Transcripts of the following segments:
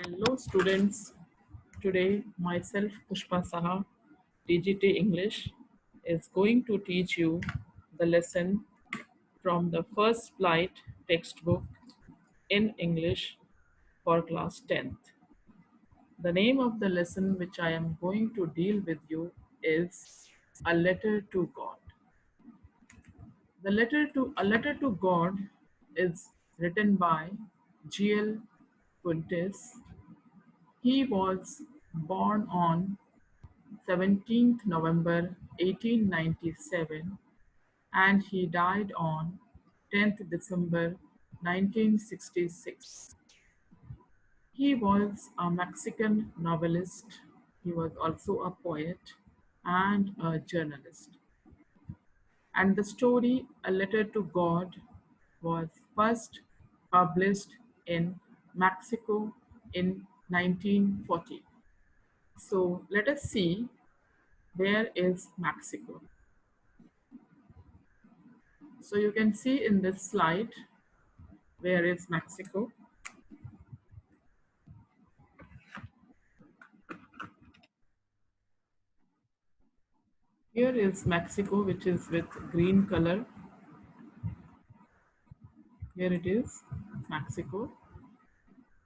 Hello students, today myself Pushpa Saha, TGT English, is going to teach you the lesson from the first flight textbook in English for class 10th. The name of the lesson which I am going to deal with you is A Letter to God. A Letter to God is written by G.L. Quintes. He was born on 17th November 1897 and he died on 10th December 1966. He was a Mexican novelist. He was also a poet and a journalist. And the story A Letter to God was first published in Mexico in 1940. So let us see where is Mexico. So you can see in this slide where is Mexico. Here is Mexico, which is with green color. Here it is, Mexico.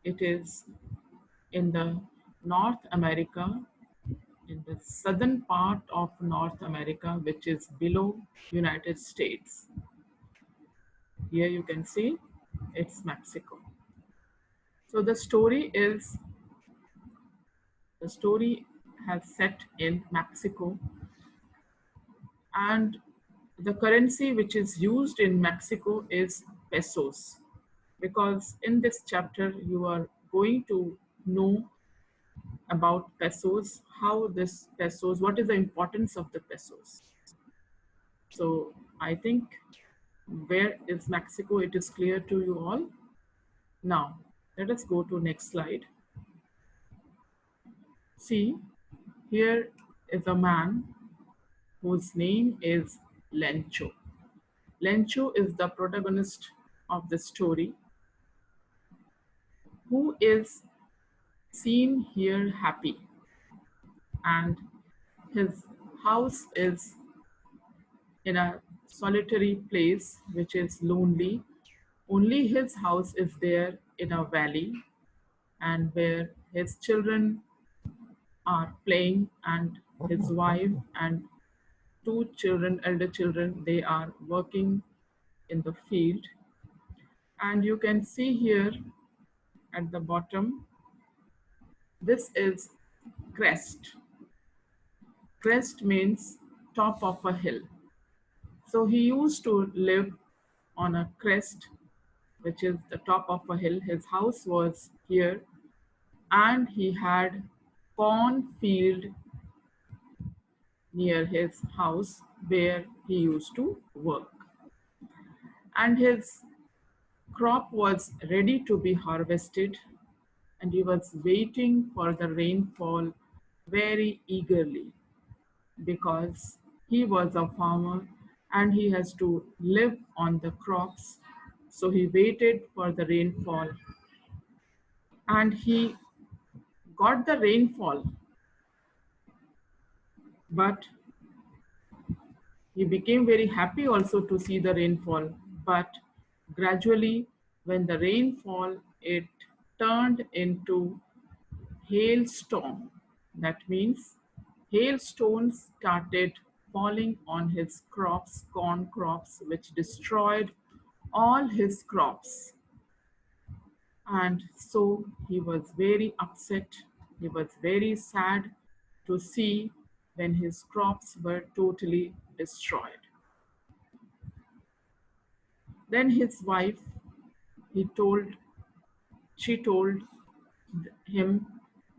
It is in the North America, in the southern part of North America, which is below United States. Here you can see it's Mexico. So the story has set in Mexico, and the currency which is used in Mexico is pesos, because in this chapter you are going to know about pesos, how this pesos, what is the importance of the pesos. So I think where is Mexico, it is clear to you all. Now let us go to next slide. See, here is a man whose name is Lencho. Lencho is the protagonist of the story, who is seen here happy, and his house is in a solitary place which is lonely. Only his house is there in a valley, and where his children are playing, and his wife and two children, elder children, they are working in the field. And you can see here at the bottom, this is crest. Crest means top of a hill. So he used to live on a crest, which is the top of a hill. His house was here, and he had corn field near his house where he used to work. And his crop was ready to be harvested, and he was waiting for the rainfall very eagerly, because he was a farmer and he has to live on the crops. So he waited for the rainfall, and he got the rainfall, but he became very happy also to see the rainfall. But gradually, when the rainfall, it turned into hailstorm. That means hailstones started falling on his crops, corn crops, which destroyed all his crops. And so he was very upset. He was very sad to see when his crops were totally destroyed. Then his wife, he told, she told him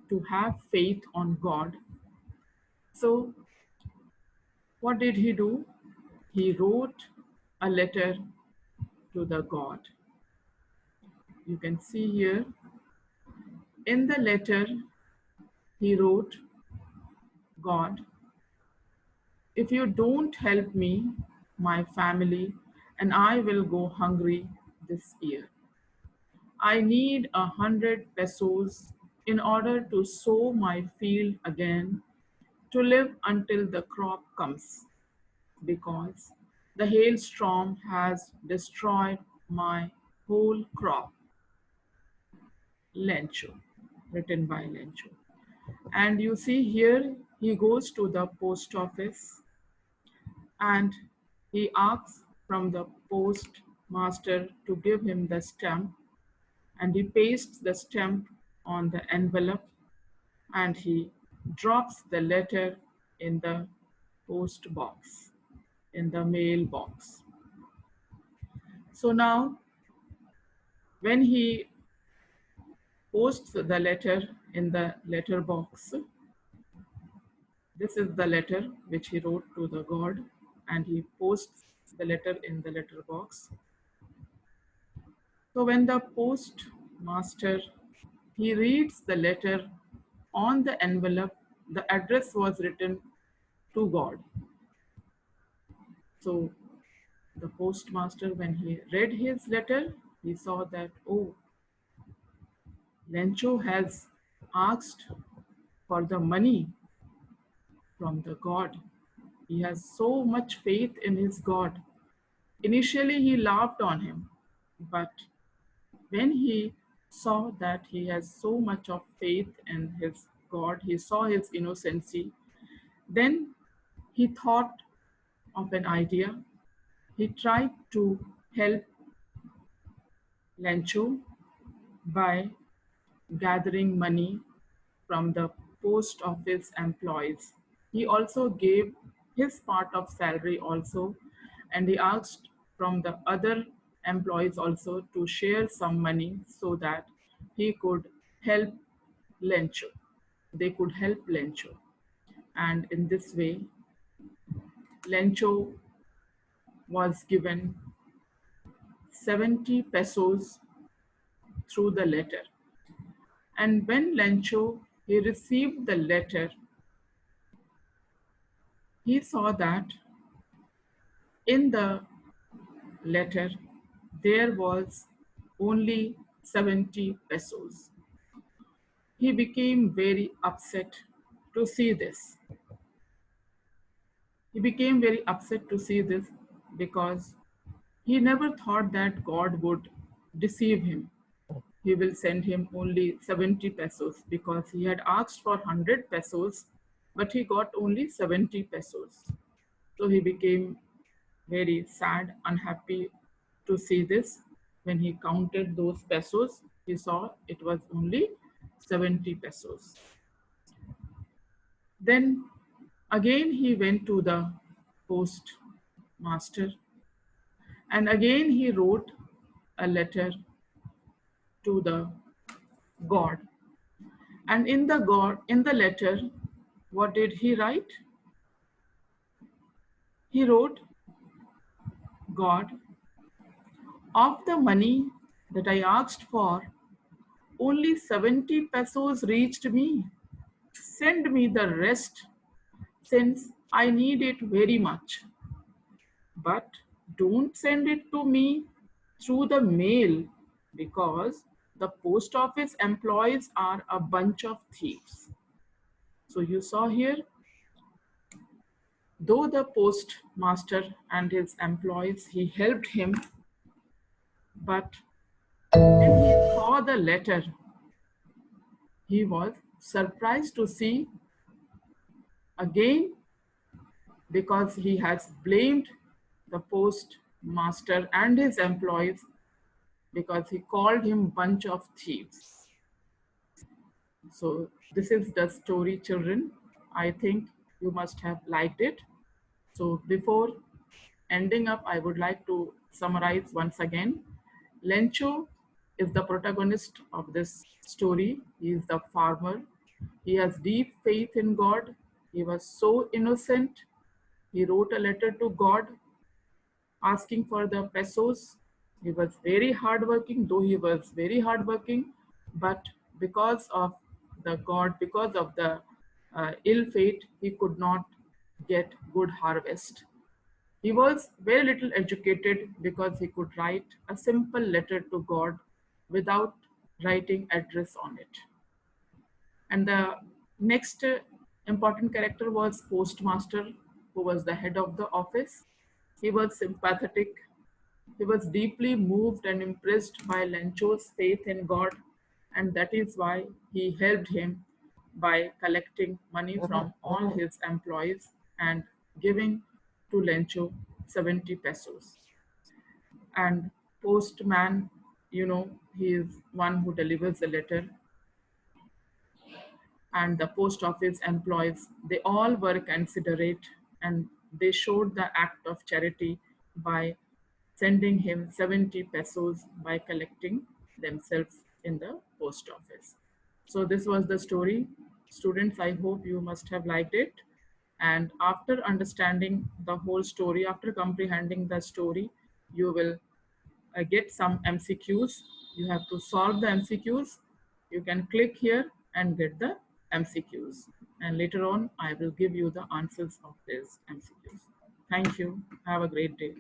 to have faith on God. So what did he do? He wrote a letter to the God. You can see here in the letter he wrote, God, if you don't help me, my family and I will go hungry this year. I need 100 pesos in order to sow my field again to live until the crop comes, because the hailstorm has destroyed my whole crop. Lencho, written by Lencho. And you see here, he goes to the post office and he asks from the postmaster to give him the stamp, and he pastes the stamp on the envelope and he drops the letter in the post box, in the mail box. So now, when he posts the letter in the letter box, this is the letter which he wrote to the god, and he posts the letter in the letter box. So when the postmaster he reads the letter on the envelope, the address was written to God. So the postmaster, when he read his letter, he saw that, oh, Lencho has asked for the money from the God. He has so much faith in his God. Initially, he laughed on him, but when he saw that he has so much of faith in his God, he saw his innocency, then he thought of an idea. He tried to help Lencho by gathering money from the post office employees. He also gave his part of salary also, and he asked from the other employees also to share some money so that he could help Lencho. They could help Lencho. And in this way, Lencho was given 70 pesos through the letter. And when Lencho he received the letter, he saw that in the letter there was only 70 pesos. He became very upset to see this. He became very upset to see this because he never thought that God would deceive him. He will send him only 70 pesos because he had asked for 100 pesos, but he got only 70 pesos. So he became very sad, unhappy to see this. When he counted those pesos, he saw it was only 70 pesos. Then again he went to the postmaster and again he wrote a letter to the god. And in the letter, what did he write? He wrote, God, of the money that I asked for, only 70 pesos reached me. Send me the rest since I need it very much. But don't send it to me through the mail because the post office employees are a bunch of thieves. So you saw here, though the postmaster and his employees, he helped him, but when he saw the letter, he was surprised to see again because he has blamed the postmaster and his employees because he called him bunch of thieves. So this is the story, children. I think you must have liked it. So before ending up, I would like to summarize once again. Lencho is the protagonist of this story. He is the farmer. He has deep faith in God. He was so innocent. He wrote a letter to God asking for the pesos. He was very hardworking, though he was very hardworking, but because of the God, because of the ill fate, he could not get good harvest. He was very little educated because he could write a simple letter to God without writing address on it. And the next important character was postmaster, who was the head of the office. He was sympathetic. He was deeply moved and impressed by Lencho's faith in God, and that is why he helped him by collecting money from all his employees and giving to Lencho 70 pesos. And postman, he is one who delivers the letter, and the post office employees, they all were considerate, and they showed the act of charity by sending him 70 pesos by collecting themselves in the post office. So this was the story. Students, I hope you must have liked it. And after understanding the whole story, after comprehending the story, you will get some MCQs. You have to solve the MCQs. You can click here and get the MCQs. And later on, I will give you the answers of these MCQs. Thank you. Have a great day.